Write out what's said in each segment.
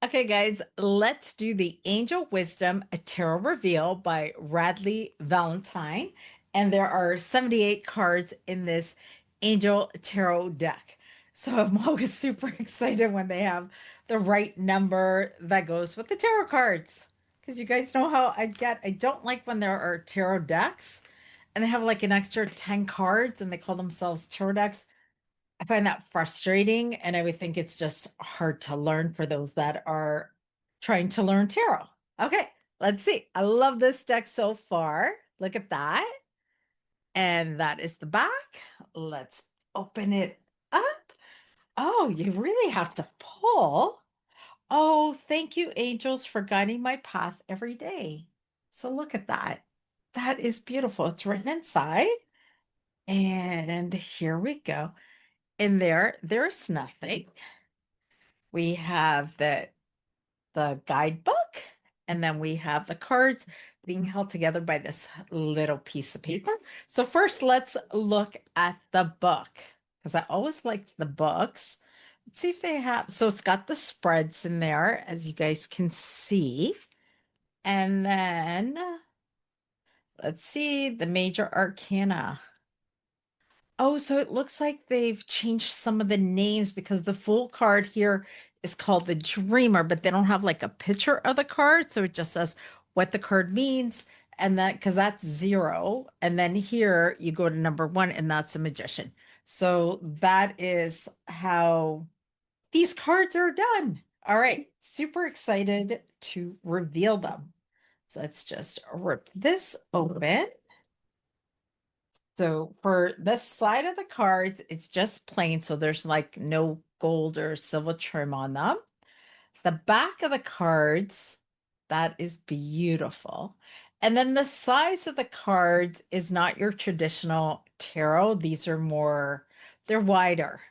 Okay, guys, let's do the Angel Wisdom a Tarot Reveal by Radleigh Valentine. And there are 78 cards in this Angel Tarot deck. So I'm always super excited when they have the right number that goes with the tarot cards. Because you guys know how I get. I don't like when there are tarot decks and they have like an extra 10 cards and they call themselves tarot decks. I find that frustrating, and I would think it's just hard to learn for those that are trying to learn tarot. Okay, let's see. I love this deck so far. Look at that. And that is the back. Let's open it up. Oh, you really have to pull. Oh, thank you, angels, for guiding my path every day. So look at that. That is beautiful. It's written inside. And here we go. In there's nothing. We have the guidebook, and then we have the cards being held together by this little piece of paper. So first, let's look at the book because I always like the books. Let's see if they have. So it's got the spreads in there, as you guys can see. And then let's see the major arcana. Oh, so it looks like they've changed some of the names because the full card here is called the Dreamer, but they don't have like a picture of the card. So it just says what the card means. And that because that's zero. And then here you go to number one, and that's a magician. So that is how these cards are done. All right. Super excited to reveal them. So let's just rip this open. So for this side of the cards, it's just plain. So there's like no gold or silver trim on them. The back of the cards, that is beautiful. And then the size of the cards is not your traditional tarot. These are more, they're wider.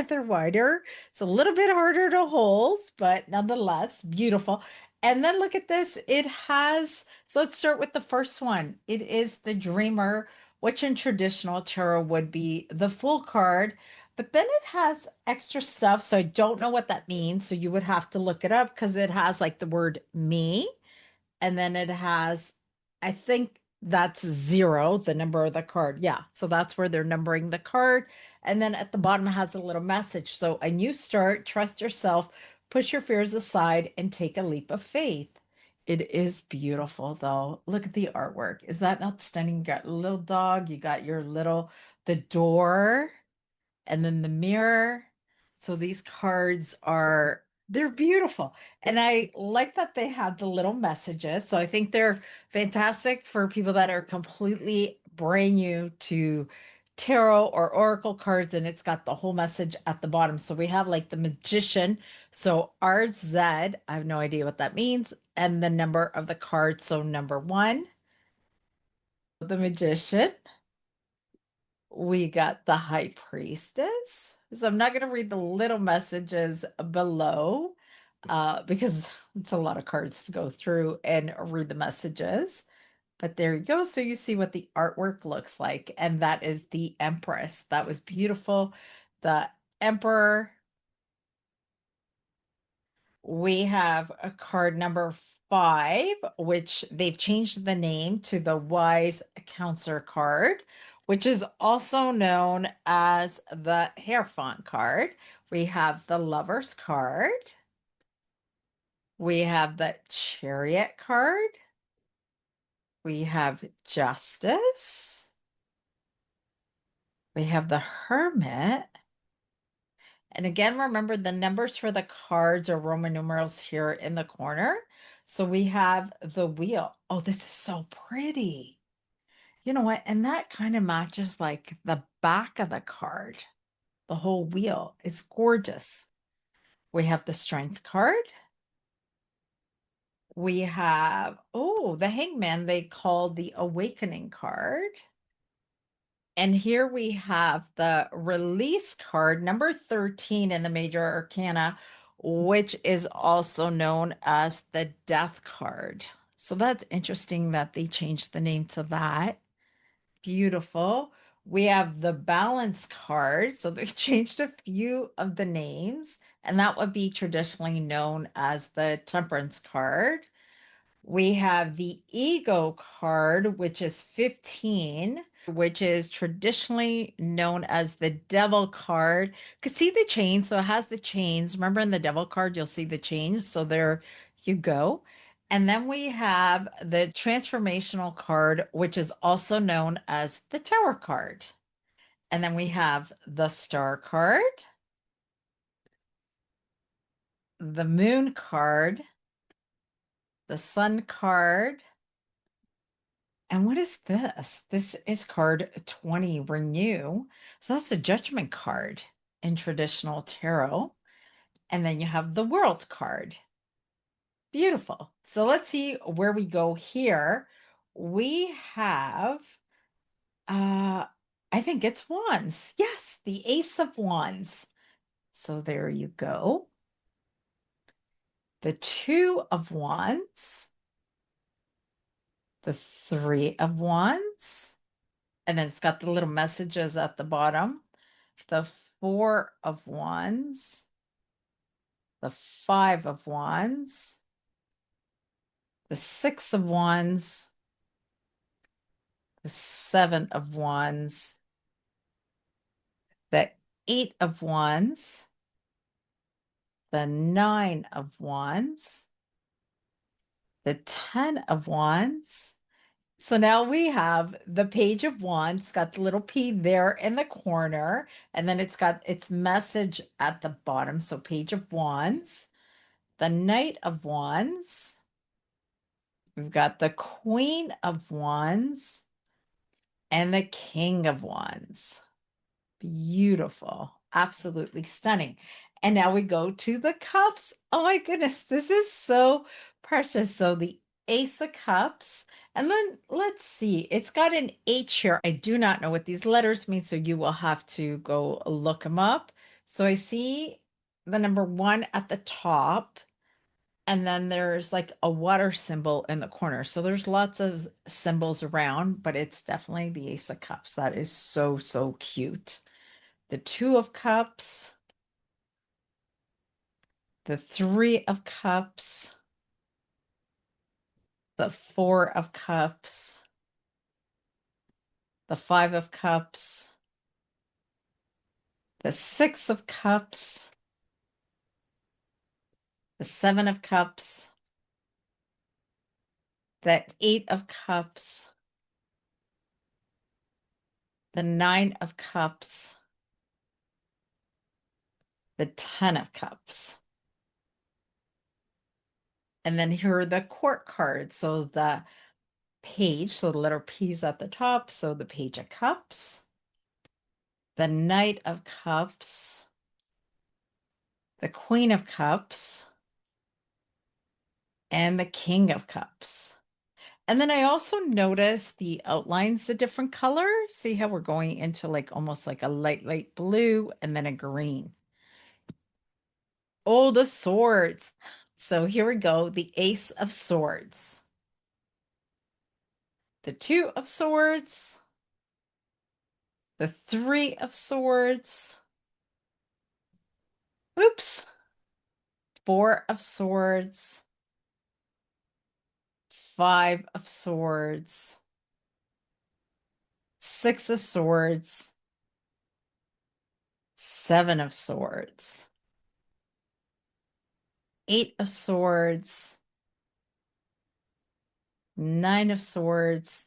They're wider. It's a little bit harder to hold, but nonetheless, beautiful. And then look at this. It has, so let's start with the first one. It is the Dreamer, which in traditional tarot would be the full card. But then it has extra stuff. So I don't know what that means. So you would have to look it up because it has like the word me. And then it has, I think that's zero, the number of the card. Yeah. So that's where they're numbering the card. And then at the bottom it has a little message. So a new start, trust yourself, push your fears aside, and take a leap of faith. It is beautiful though. Look at the artwork. Is that not stunning? You got a little dog, you got your little, the door and then the mirror. So these cards are they're beautiful. And I like that they have the little messages. So I think they're fantastic for people that are completely brand new to tarot or oracle cards, and it's got the whole message at the bottom. So we have like the magician. So RZ, I have no idea what that means, and the number of the card. So number one, the magician. We got the high priestess. So I'm not going to read the little messages below because it's a lot of cards to go through and read the messages. But there you go. So you see what the artwork looks like. And that is the Empress. That was beautiful. The Emperor. We have a card number five, which they've changed the name to the Wise Counselor card, which is also known as the Hierophant card. We have the Lover's card. We have the Chariot card. We have Justice. We have the Hermit. And again, remember the numbers for the cards are Roman numerals here in the corner. So we have the wheel. Oh, this is so pretty. You know what? And that kind of matches like the back of the card, the whole wheel. It's gorgeous. We have the strength card. We have, oh, the hangman they call the awakening card. And here we have the release card, number 13 in the major arcana, which is also known as the death card. So that's interesting that they changed the name to that. Beautiful. We have the balance card. So they've changed a few of the names. and that would be traditionally known as the Temperance card. We have the Ego card, which is 15, which is traditionally known as the Devil card. You can see the chain, so it has the chains. Remember in the Devil card, you'll see the chains. So there you go. And then we have the Transformational card, which is also known as the Tower card. And then we have the Star card, the Moon card, the Sun card. And what is this? This is card 20, Renew. So that's the Judgment card in traditional tarot. And then you have the World card. Beautiful. So let's see where we go here. We have, uh, I think it's Wands. Yes, the Ace of Wands. So there you go. The Two of Wands, the Three of Wands, and then it's got the little messages at the bottom. The Four of Wands, the Five of Wands, the Six of Wands, the Seven of Wands, the Eight of Wands, the Nine of Wands, the Ten of Wands. So now we have the Page of Wands, got the little P there in the corner, and then it's got its message at the bottom. So Page of Wands, the Knight of Wands, we've got the Queen of Wands, and the King of Wands. Beautiful. Absolutely stunning. And now we go to the cups. Oh my goodness, this is so precious. So the Ace of Cups. And then let's see, it's got an H here. I do not know what these letters mean, so you will have to go look them up. So I see the number 1 at the top, and then there's like a water symbol in the corner. So there's lots of symbols around, but it's definitely the Ace of Cups. That is so, so cute. The Two of Cups, the Three of Cups, the Four of Cups, the Five of Cups, the Six of Cups, the Seven of Cups, the Eight of Cups, the Nine of Cups, the Ten of Cups. And then here are the court cards. So the Page, so the letter P is at the top. So the Page of Cups, the Knight of Cups, the Queen of Cups, and the King of Cups. And then I also noticed the outlines of different colors. See how we're going into like almost like a light blue and then a green. Oh, the swords. So here we go, the Ace of Swords, the Two of Swords, the Three of Swords, oops, Four of Swords, Five of Swords, Six of Swords, Seven of Swords, Eight of Swords, Nine of Swords,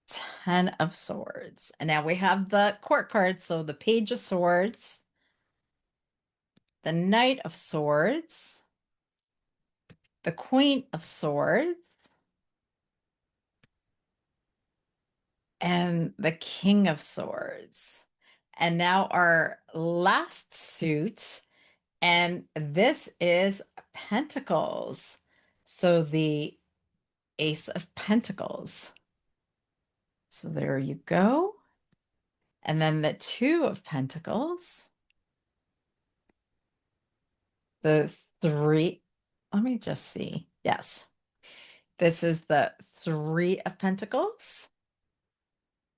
10 of Swords. And now we have the court cards. So the Page of Swords, the Knight of Swords, the Queen of Swords, and the King of Swords. And now our last suit, and this is Pentacles. So the Ace of Pentacles. So there you go. And then the Two of Pentacles, the Three. Let me just see. Yes. This is the Three of Pentacles,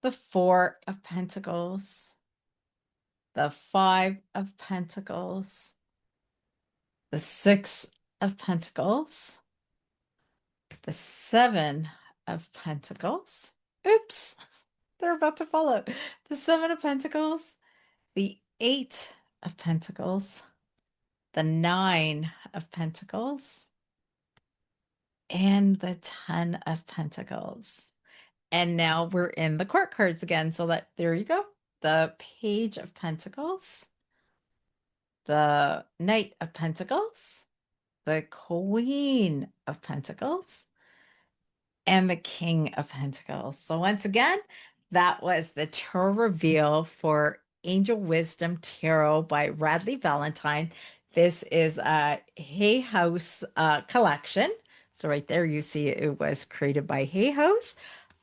the Four of Pentacles, the Five of Pentacles, the Six of Pentacles, the Seven of Pentacles. Oops, they're about to fall out. The Seven of Pentacles, the Eight of Pentacles, the Nine of Pentacles, and the Ten of Pentacles. And now we're in the court cards again. So that there you go. The Page of Pentacles, the Knight of Pentacles, the Queen of Pentacles, and the King of Pentacles. So once again, that was the tarot reveal for Angel Wisdom Tarot by Radleigh Valentine. This is a Hay House collection. So right there, you see it was created by Hay House.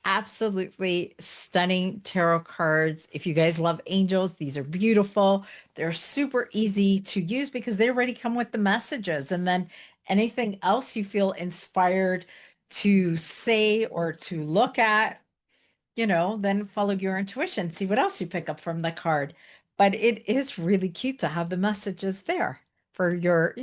Absolutely stunning tarot cards. If you guys love angels, these are beautiful. They're super easy to use because they already come with the messages. And then anything else you feel inspired to say or to look at, then follow your intuition, see what else you pick up from the card. But it is really cute to have the messages there for your,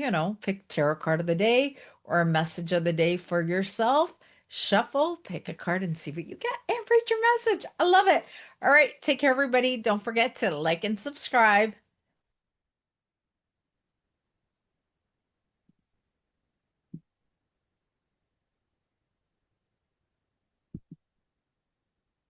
pick tarot card of the day or a message of the day for yourself. Shuffle, pick a card and see what you get and read your message. I love it. All right, take care, everybody. Don't forget to like and subscribe.